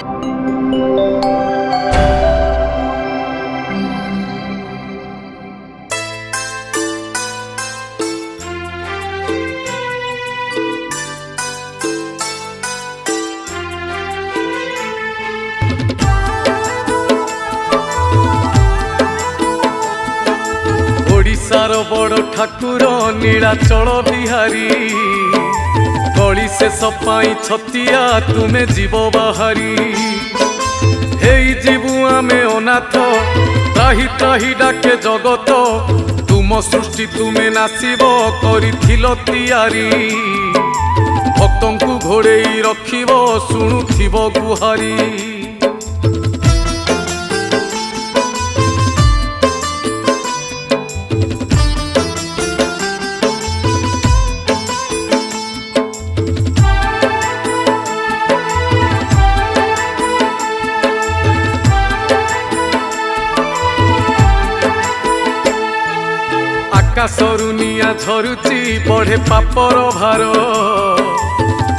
ओडिशार बड़ ठाकुर नीलाचल बिहारी गली से सपाई छतिया तुमे जीव बाहारी हे जीवु आमे अनाथ त्राही त्राही डाके जगत तुम सृष्टि तुमे नासिब करिथिल तियारी भक्तंकु घोड़ेई रखिब शुणुथिब गुहारी आकाशरु निया झरुची बढ़े पापर भार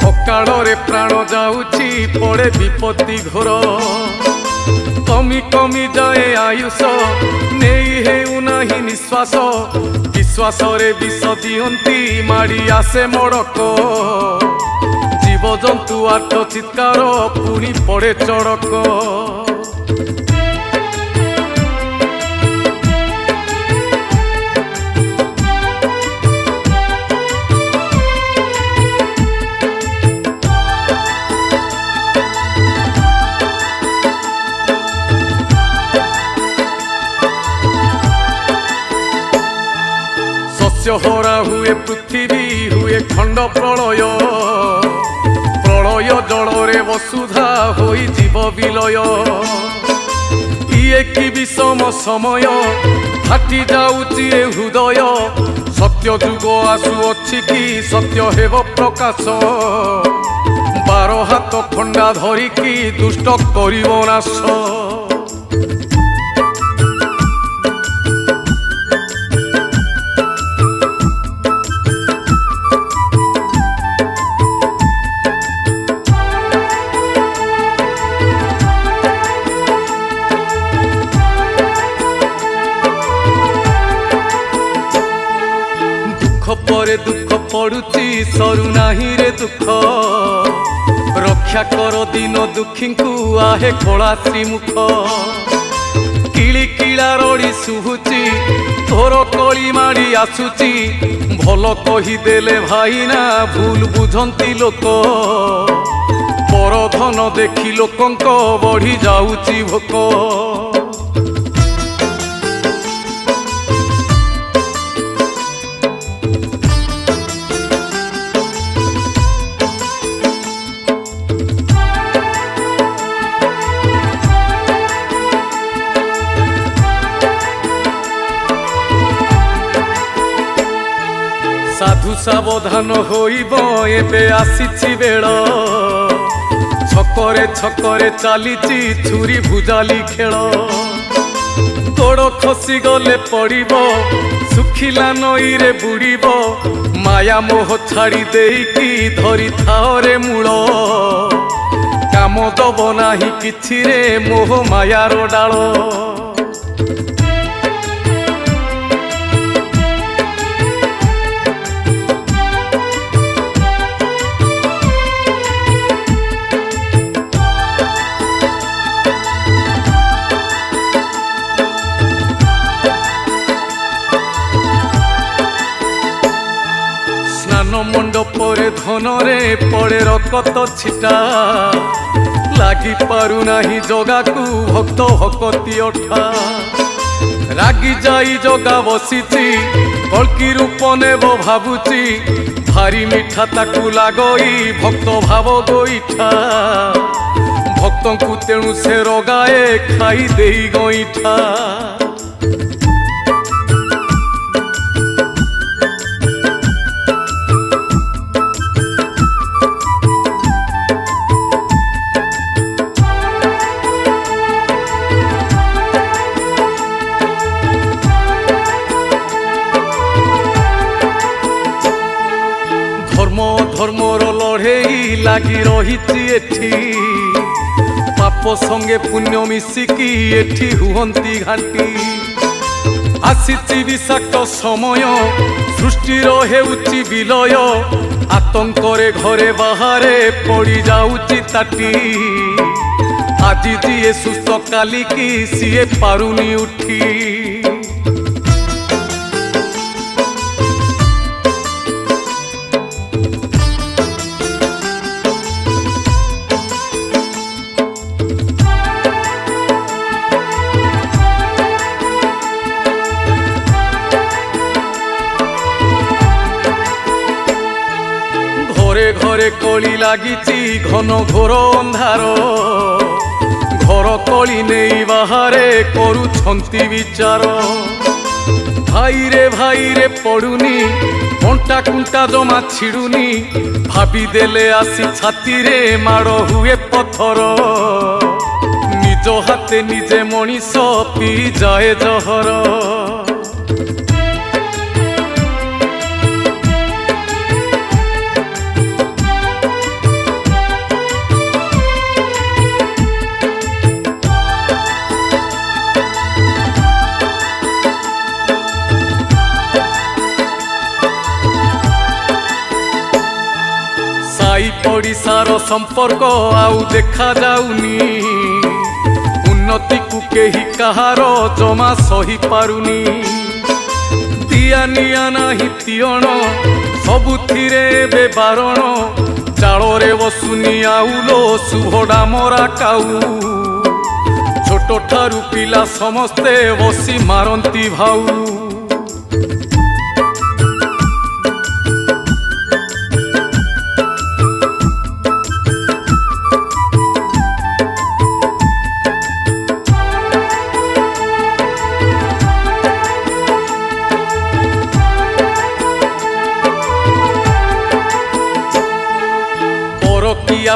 अकाଳରେ प्राण जाऊची पड़े विपत्ति घोर कमी कमी जाए आयुष नहीं हेउ नाही निश्वास विश्वास रे विष दियंती माड़ी आसे मड़क जीवजंतु आर्त चित्कार पुणी पड़े चड़क हरा हुए पृथ्वी हुए खंड प्रलय प्रलय जलरे वसुधा होई जीव विलय इए कि विषम समय फाटी जाउची हृदय सत्य जुग आसुअछि कि सत्य हेब प्रकाश बार हाथ खंडा धरिकी दुष्ट करिब नाश परे दुख पड़ुची सरू नाही रे दुख रक्षा कर दिन दुखी को आहे कला श्रीमुख किली किला रड़ी शुभुची तोर कली माड़ी आसुची भल कहीदेले भाईना भूल बुझंती लोक पर धन देखी लोकंक बढ़ी जाऊची भोक साधु सावधान होइब एबे आसीछि बेल छकरे छकरे चलीची छुरी भुजाली खेल गोड़ खसी गले पड़िब सुखिला नई रे बुड़िब माया मोह छाड़ी देकी धरी थाओ रे मूल काम दब नाही किछि रे मोह मायार डाल मंडपरे धनरे पड़े रकत छिटा लागी पारु नाही जगा को भक्त हकती अठा रागी जाई जगा बसीची कल्की रूप नेब भाबुची भारी मिठा ताकू लागई भक्त भाव गोईठा भक्त को तेणु से रगाए खाई देई गईठा धर्मर लड़े लगी रही पाप संगे पुण्य मिसिकी एठी हुहंती घाटी आसीची विषाक्त समय सृष्टिर हेउची विलय आतंकरे घरे बाहारे पड़ी जाउची ताटी আজি जिए सुस्थ काली की सीए पारुनी उठी घरे घरे कली लागिची घन घोर अंधार घर कली नहीं बाहरे करुछंती विचार भाई रे पड़ुनी कंटा कुंटा जमा छिड़ुनी भाभी देले आसी छाती रे माड़ हुए पथर निज हाथे निजे मनीष पी जाए जहर पड़िशार संपर्क आउ देखा जाउनी उन्नति को केही कहार जमा सही पारुनी दिया निया नाही तियण सबुथिरे बे बारण चाଳରେ बसुनी आउलो सुभडा मरा काऊ छोट ठारू पिला समस्ते बसी मारंती भाऊ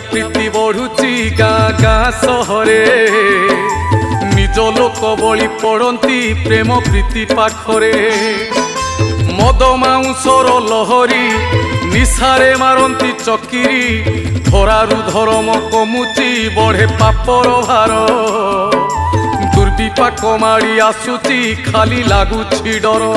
प्रीति बढ़ुची गाँ गाँ सहरे निज लोक बलि पड़ती प्रेम प्रीति पाखरे मद माउंसर लहरी निशारे मारंती चकिरी धरारु धर्म कमुची बढ़े पापर भार दुर्विपाक माड़ी आसुची खाली लागुची डर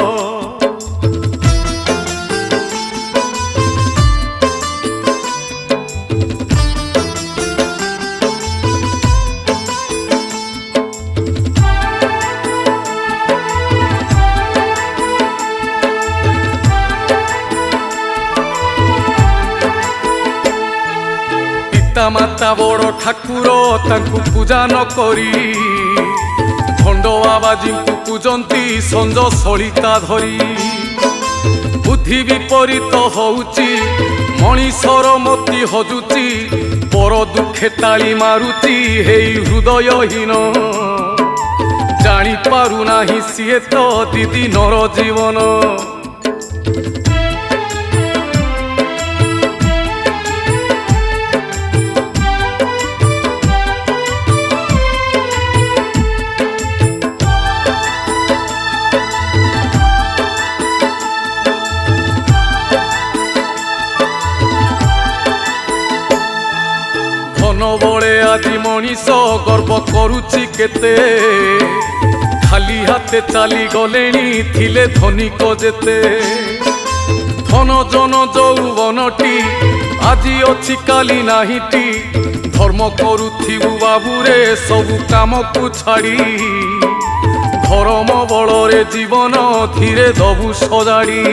माता बड़ ठाकुर तांकु पूजा न करी भंड बाबाजी को पूजंती संज सलिता धरी बुद्धि विपरीत होउची मनीषर मति हजुची पर दुखे ताली मारुची हेई हृदयहीन जानी पारु नाही सिए तो दीदी नर जीवन बड़े आदि मनीष गर्व करुची केते खाली हाथे चली गलेनी थिले धनिक जेते धन जन जौवनटी आजी अच्छी काली नाहीटी धर्म करुथिबु बाबूरे सबु काम को छाड़ी धर्म बलरे जीवन धीरे दबु सजाड़ी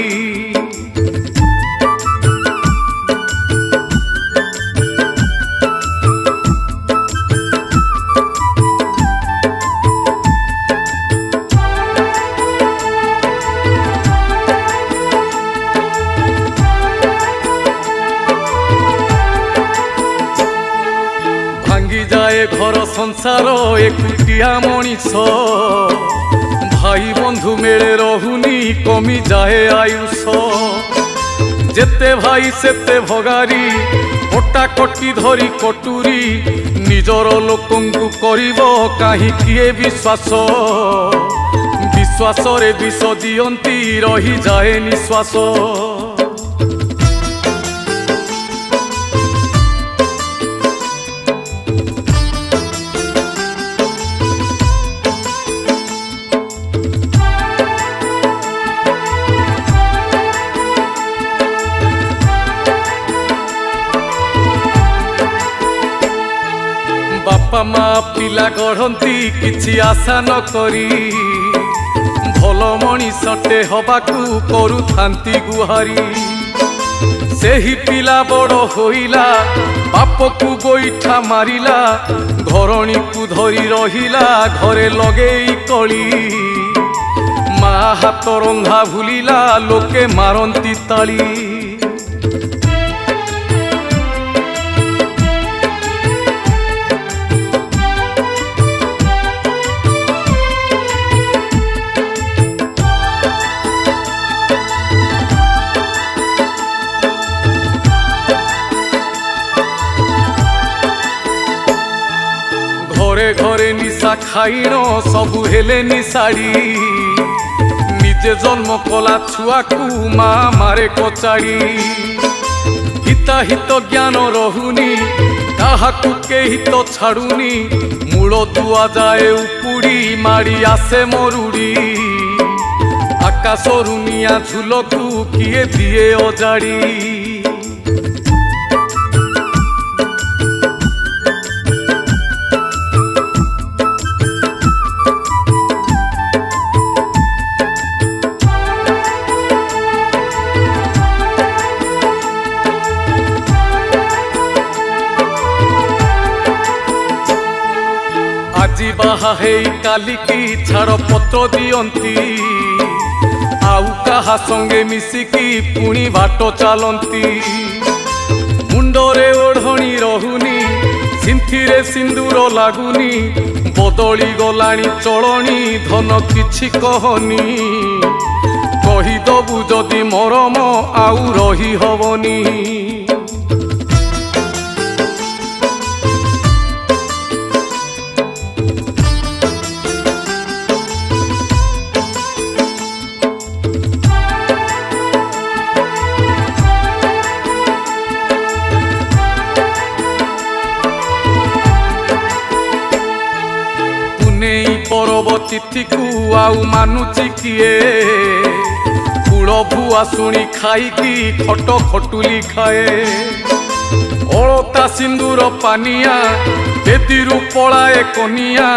जाए घर संसार एकुटिया मनीष भाई बंधु मेले रहुनी कमी जाए आयुष जेते भाई सेते भगारी कटा कटी धरी कटुरी निजर लोकंकु करिबो काहे किए विश्वास विश्वास रे विष दियंती रही जाए निश्वास बापा माँ पिला गढ़ती किछि आशा न करी भल मनीषटे हबाकू करुथांती गुहारी सेही पिला बड़ होइला बापकू गोईठा मारिला घरणी को धरी रहिला घरे लगेई कली मा हाथ रंधा भूलिला लोके मारंती ताली घरे घरे निशा खाइन सबु हेले निशाड़ी निजे जन्म कला छुआ को माँ मारे कचाड़ी हिता हित ज्ञान रहुनी काहाकू के हित छाड़ुनी मूल दुआ जाए उपुड़ी माड़ी आसे मरुड़ी आकाशरू निया झुलकू किए दिए अजाड़ी আজি बाहा है काली की छाड़ पत्र दियंती आउ कहा संगे मिसिकी पुणी बाट चलती मुंडरे ओढ़णी रहुनी सिंथिरे सिंदूर लागुनी बदली गलाणी चलनी धन किछि कहनी कहीदबु जदि मरम आउ रही हबनी परब तिथि को आउ मानुची किए कूड़ भुआ शुणी खाईकी खट खटुली खाए अलता सिंदूर पानिया बेदीरू पलाए कनिया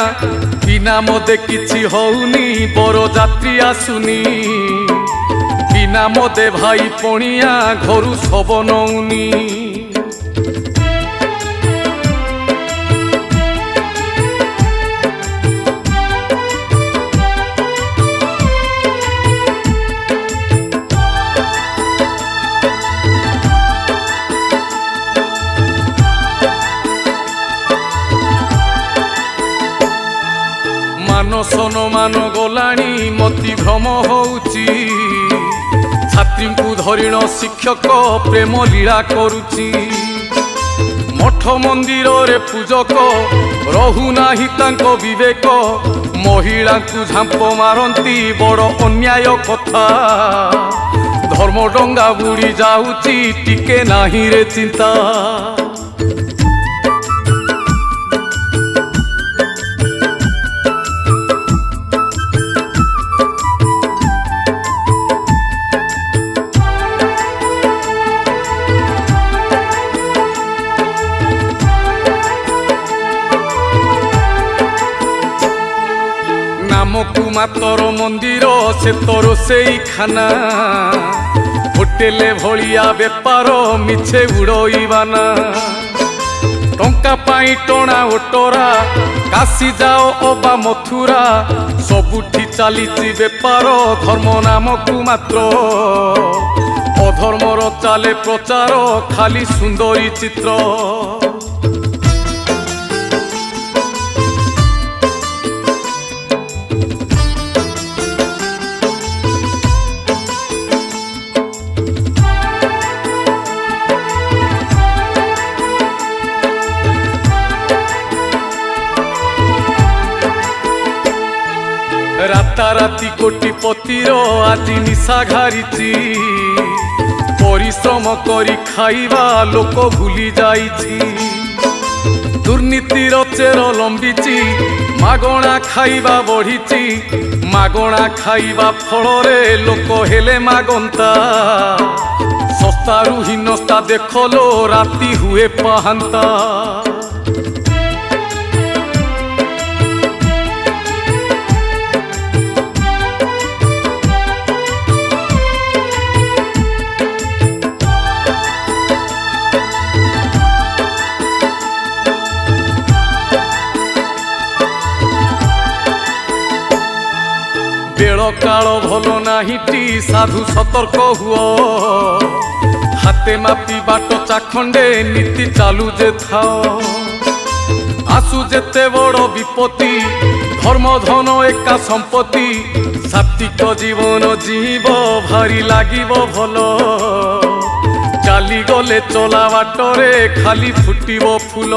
बिना मदे किछि हौनी बर जात्री आसुनी बिना मदे भाई पणिया घरु सब नौनी सन मान गलाणी मति भ्रम होउची छात्री को धरिण शिक्षक प्रेम लीला करुची मठ मंदिर रे पूजक रहु नाही तांको विवेक महिला को झांप मारंती बड़ अन्याय कथा धर्म डंगा बुड़ी जाउची टिके नाही रे चिंता नामकू मातर मंदिर से तो रोसई खाना होटेले भलिया बेपार मिछे उड़ईबाना टंका पाई टणा ओटरा काशी जाओ अबा मथुरा सबुठी चलीची बेपार धर्म नामकू मात्र अधर्मर चाले प्रचार खाली सुंदरी चित्र राताराती कोटिपतिर आज निशा घारिची परिश्रम करी खाइबा लोक भूली जाइची दुर्नीतिर चेर लंबिची मागणा खाइबा बढ़ीची मागणा खाइबा फलरे लोक हेले मागंता सस्तारू हीनस्ता देखलो राती हुए पाहांता বেଳ কাଳ ଭଲ ନାହିଁଟି ସାଧୁ ସତର୍କ ହୁଅ ହାତେ ମାପି ବାଟ ଚାଖଣ୍ଡେ ନୀତି ଚାଲୁ ଯେ ଥାଅ ଆସୁ ଯେତେ ବଡ଼ ବିପତ୍ତି ଧର୍ମ ଧନ ଏକା ସମ୍ପତ୍ତି ସାତ୍ବିକ ଜୀବନ ଜୀବ ଭାରି ଲାଗିବ ଭଲ ଚାଲିଗଲେ ଚଲା ବାଟରେ ଖାଲି ଫୁଟିବ ଫୁଲ।